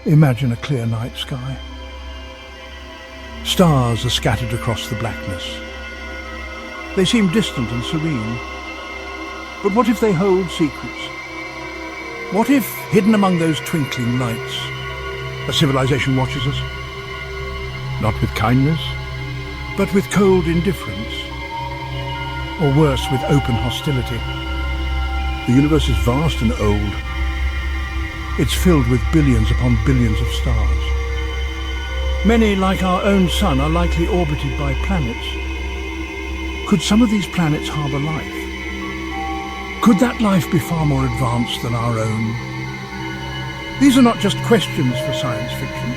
Imagine a clear night sky. Stars are scattered across the blackness. They seem distant and serene. But what if they hold secrets? What if, hidden among those twinkling lights, a civilization watches us? Not with kindness, but with cold indifference. Or worse, with open hostility. The universe is vast and old. It's filled with billions upon billions of stars. Many, like our own sun, are likely orbited by planets. Could some of these planets harbour life? Could that life be far more advanced than our own? These are not just questions for science fiction.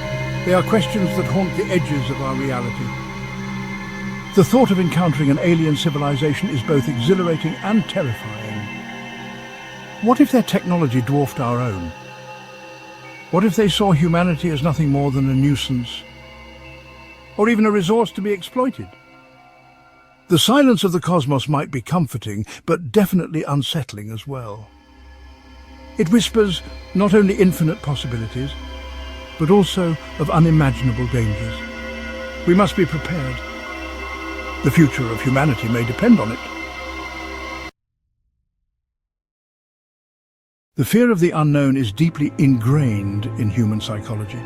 They are questions that haunt the edges of our reality. The thought of encountering an alien civilization is both exhilarating and terrifying. What if their technology dwarfed our own? What if they saw humanity as nothing more than a nuisance, or even a resource to be exploited? The silence of the cosmos might be comforting, but definitely unsettling as well. It whispers not only infinite possibilities, but also of unimaginable dangers. We must be prepared. The future of humanity may depend on it. The fear of the unknown is deeply ingrained in human psychology.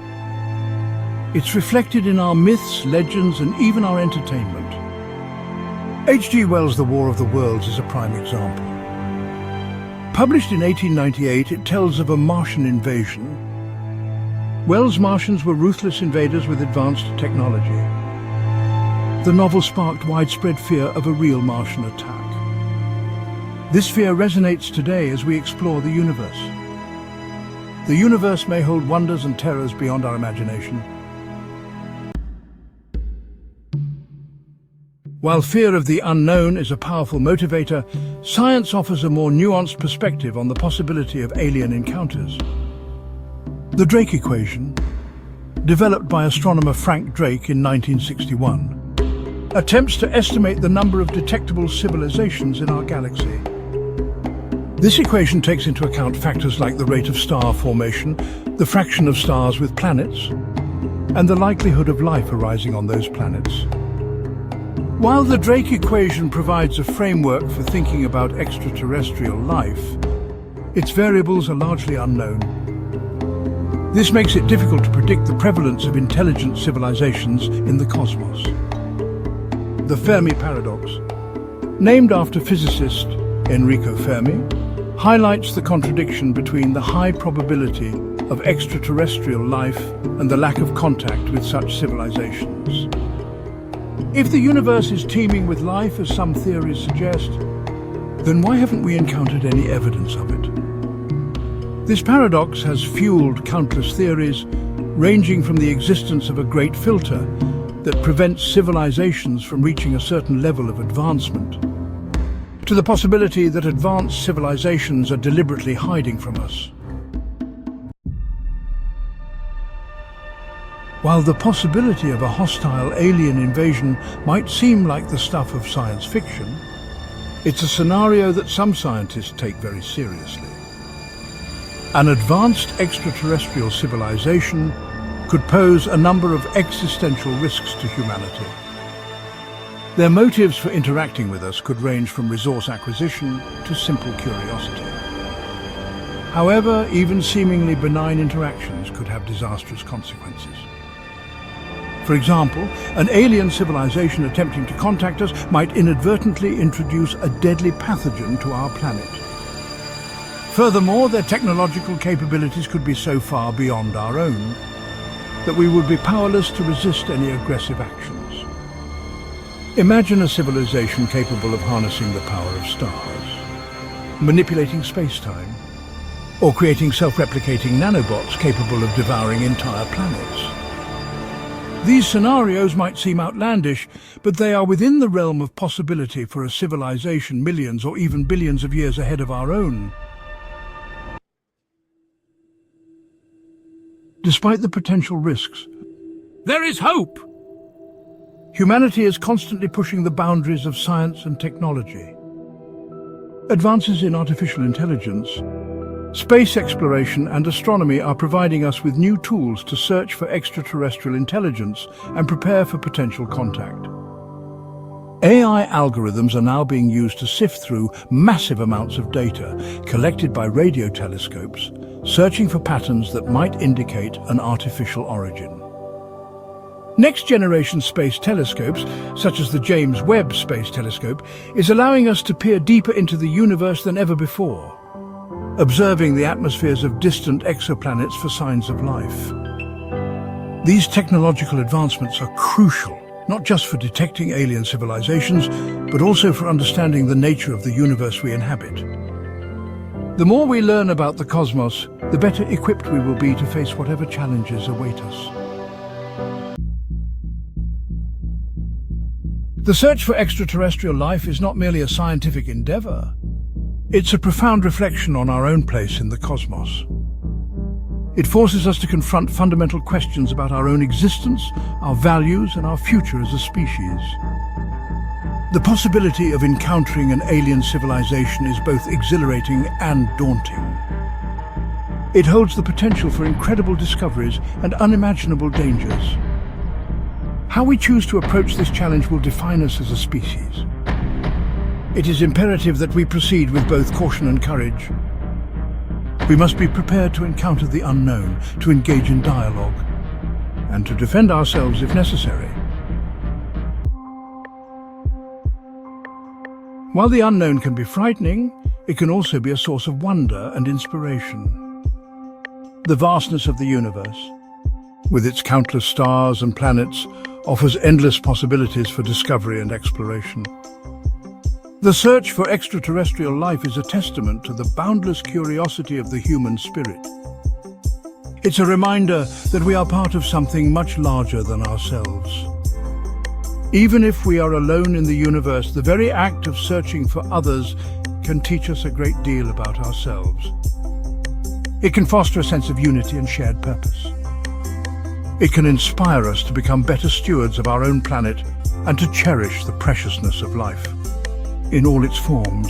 It's reflected in our myths, legends, and even our entertainment. H.G. Wells' The War of the Worlds is a prime example. Published in 1898, it tells of a Martian invasion. Wells' Martians were ruthless invaders with advanced technology. The novel sparked widespread fear of a real Martian attack. This fear resonates today as we explore the universe. The universe may hold wonders and terrors beyond our imagination. While fear of the unknown is a powerful motivator, science offers a more nuanced perspective on the possibility of alien encounters. The Drake equation, developed by astronomer Frank Drake in 1961, attempts to estimate the number of detectable civilizations in our galaxy. This equation takes into account factors like the rate of star formation, the fraction of stars with planets, and the likelihood of life arising on those planets. While the Drake equation provides a framework for thinking about extraterrestrial life, its variables are largely unknown. This makes it difficult to predict the prevalence of intelligent civilizations in the cosmos. The Fermi paradox, named after physicist Enrico Fermi, highlights the contradiction between the high probability of extraterrestrial life and the lack of contact with such civilizations. If the universe is teeming with life, as some theories suggest, then why haven't we encountered any evidence of it? This paradox has fueled countless theories, ranging from the existence of a great filter that prevents civilizations from reaching a certain level of advancement, to the possibility that advanced civilizations are deliberately hiding from us. While the possibility of a hostile alien invasion might seem like the stuff of science fiction, it's a scenario that some scientists take very seriously. An advanced extraterrestrial civilization could pose a number of existential risks to humanity. Their motives for interacting with us could range from resource acquisition to simple curiosity. However, even seemingly benign interactions could have disastrous consequences. For example, an alien civilization attempting to contact us might inadvertently introduce a deadly pathogen to our planet. Furthermore, their technological capabilities could be so far beyond our own that we would be powerless to resist any aggressive actions. Imagine a civilization capable of harnessing the power of stars, manipulating space-time, or creating self-replicating nanobots capable of devouring entire planets. These scenarios might seem outlandish, but they are within the realm of possibility for a civilization millions or even billions of years ahead of our own. Despite the potential risks, there is hope! Humanity is constantly pushing the boundaries of science and technology. Advances in artificial intelligence, Space exploration and astronomy are providing us with new tools to search for extraterrestrial intelligence and prepare for potential contact. AI algorithms are now being used to sift through massive amounts of data collected by radio telescopes, searching for patterns that might indicate an artificial origin. Next-generation space telescopes, such as the James Webb Space Telescope, is allowing us to peer deeper into the universe than ever before, observing the atmospheres of distant exoplanets for signs of life. These technological advancements are crucial, not just for detecting alien civilizations, but also for understanding the nature of the universe we inhabit. The more we learn about the cosmos, the better equipped we will be to face whatever challenges await us. The search for extraterrestrial life is not merely a scientific endeavor. It's a profound reflection on our own place in the cosmos. It forces us to confront fundamental questions about our own existence, our values, and our future as a species. The possibility of encountering an alien civilization is both exhilarating and daunting. It holds the potential for incredible discoveries and unimaginable dangers. How we choose to approach this challenge will define us as a species. It is imperative that we proceed with both caution and courage. We must be prepared to encounter the unknown, to engage in dialogue, and to defend ourselves if necessary. While the unknown can be frightening, it can also be a source of wonder and inspiration. The vastness of the universe, with its countless stars and planets, offers endless possibilities for discovery and exploration. The search for extraterrestrial life is a testament to the boundless curiosity of the human spirit. It's a reminder that we are part of something much larger than ourselves. Even if we are alone in the universe, the very act of searching for others can teach us a great deal about ourselves. It can foster a sense of unity and shared purpose. It can inspire us to become better stewards of our own planet and to cherish the preciousness of life in all its forms.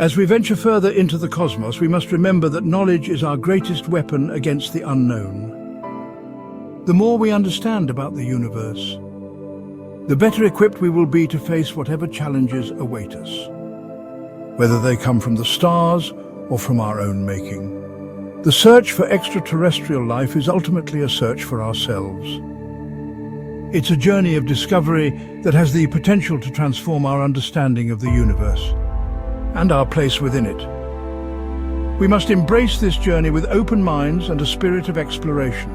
As we venture further into the cosmos, we must remember that knowledge is our greatest weapon against the unknown. The more we understand about the universe, the better equipped we will be to face whatever challenges await us, whether they come from the stars or from our own making. The search for extraterrestrial life is ultimately a search for ourselves. It's a journey of discovery that has the potential to transform our understanding of the universe and our place within it. We must embrace this journey with open minds and a spirit of exploration.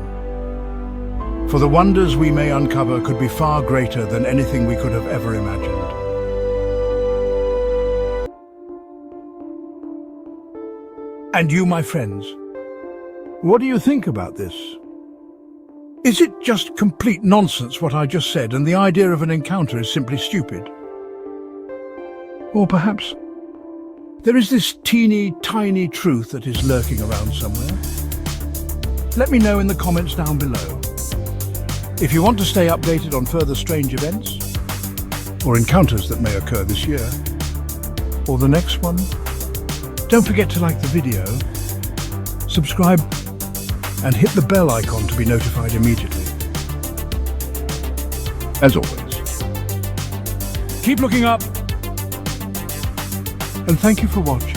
For the wonders we may uncover could be far greater than anything we could have ever imagined. And you, my friends, what do you think about this? Is it just complete nonsense what I just said and the idea of an encounter is simply stupid? Or perhaps there is this teeny, tiny truth that is lurking around somewhere? Let me know in the comments down below. If you want to stay updated on further strange events or encounters that may occur this year or the next one, don't forget to like the video, subscribe, and hit the bell icon to be notified immediately. As always, keep looking up, and thank you for watching.